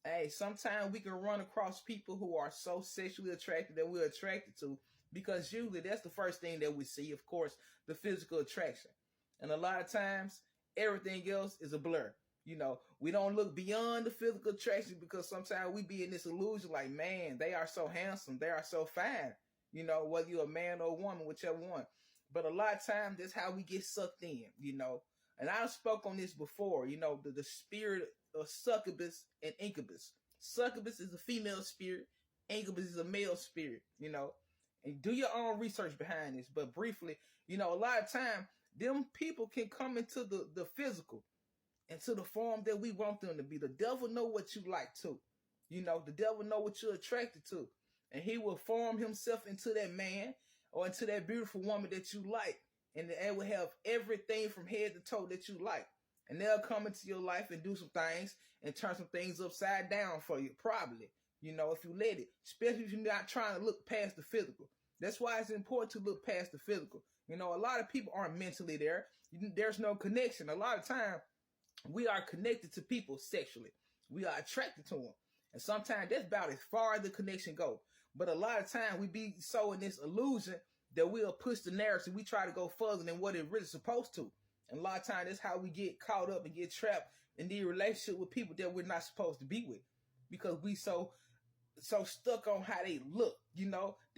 Hey, sometimes we can run across people who are so sexually attracted that we're attracted to because usually that's the first thing that we see, of course, the physical attraction. And a lot of times, everything else is a blur. We don't look beyond the physical attraction because sometimes we be in this illusion like, man, they are so handsome, they are so fine, whether you're a man or a woman, whichever one. But a lot of times, that's how we get sucked in. And I spoke on this before, the spirit of succubus and incubus. Succubus is a female spirit, incubus is a male spirit. And do your own research behind this. But briefly, a lot of time, them people can come into the physical, into the form that we want them to be. The devil know what you like too. The devil know what you're attracted to. And he will form himself into that man or into that beautiful woman that you like. And they will have everything from head to toe that you like. And they'll come into your life and do some things and turn some things upside down for you, probably. If you let it. Especially if you're not trying to look past the physical. That's why it's important to look past the physical. A lot of people aren't mentally there. There's no connection. A lot of time, we are connected to people sexually. We are attracted to them. And sometimes that's about as far as the connection goes. But a lot of time we be so in this illusion that we'll push the narrative. We try to go further than what it really supposed to. And a lot of times that's how we get caught up and get trapped in the relationship with people that we're not supposed to be with. Because we so stuck on how they look,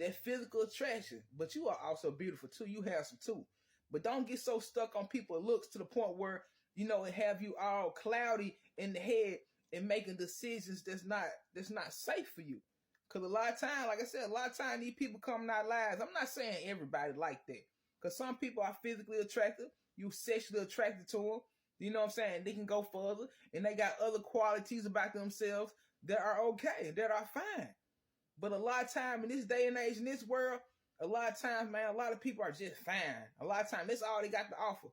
that physical attraction. But you are also beautiful too. You have some too. But don't get so stuck on people's looks to the point where, it have you all cloudy in the head and making decisions that's not safe for you. Because a lot of time, like I said, a lot of time these people come in our lives. I'm not saying everybody like that. Because some people are physically attractive. You sexually attracted to them. You know what I'm saying? They can go further. And they got other qualities about themselves that are okay, that are fine. But a lot of time in this day and age, in this world, a lot of times, man, a lot of people are just fine. A lot of times, that's all they got to offer.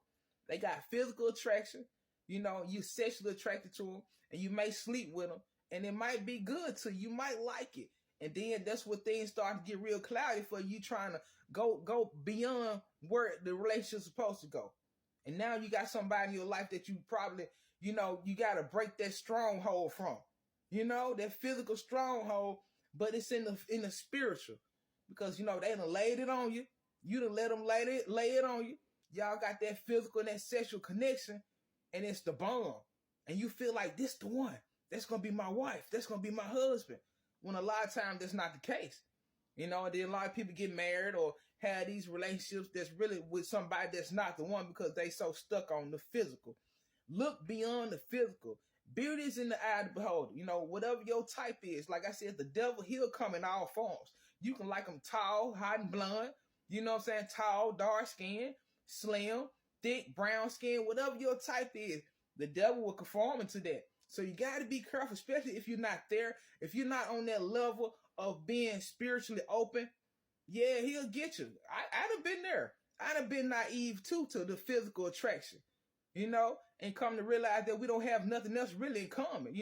They got physical attraction. You sexually attracted to them. And you may sleep with them. And it might be good to you. You might like it. And then that's where things start to get real cloudy for you trying to go beyond where the relationship's supposed to go. And now you got somebody in your life that you probably, you got to break that stronghold from. That physical stronghold, but it's in the spiritual. Because, they done laid it on you. You done let them lay it on you. Y'all got that physical and that sexual connection, and it's the bond. And you feel like this the one. That's going to be my wife. That's going to be my husband. When a lot of times that's not the case. And then a lot of people get married or have these relationships that's really with somebody that's not the one because they so stuck on the physical. Look beyond the physical. Beauty is in the eye of the beholder. Whatever your type is. Like I said, the devil, he'll come in all forms. You can like them tall, hot and blonde. You know what I'm saying? Tall, dark skin, slim, thick, brown skin, whatever your type is, the devil will conform into that. So you got to be careful, especially if you're not there. If you're not on that level of being spiritually open, yeah, he'll get you. I'd have been there. I'd have been naive too to the physical attraction, and come to realize that we don't have nothing else really in common,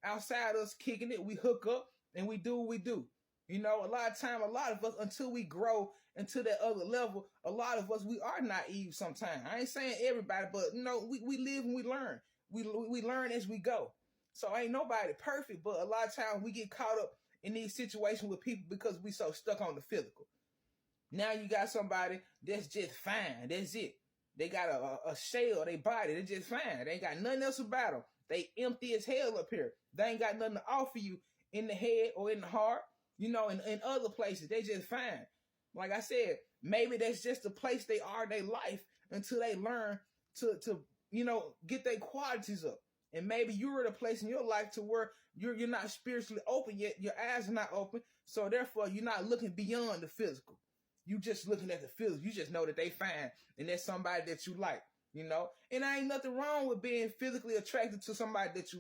outside us kicking it, we hook up and we do what we do. A lot of time, a lot of us, until we grow into that other level, a lot of us, we are naive sometimes. I ain't saying everybody, but, we live and we learn. We learn as we go. So ain't nobody perfect, but a lot of times we get caught up in these situations with people because we so stuck on the physical. Now you got somebody that's just fine. That's it. They got a shell, they body, they're just fine. They ain't got nothing else about them. They empty as hell up here. They ain't got nothing to offer you in the head or in the heart, in other places. They just fine. Like I said, maybe that's just the place they are in their life until they learn to get their qualities up. And maybe you're at a place in your life to where you're not spiritually open yet. Your eyes are not open. So therefore, you're not looking beyond the physical. You just looking at the physical. You just know that they fine and that's somebody that you like, And there ain't nothing wrong with being physically attracted to somebody that you like.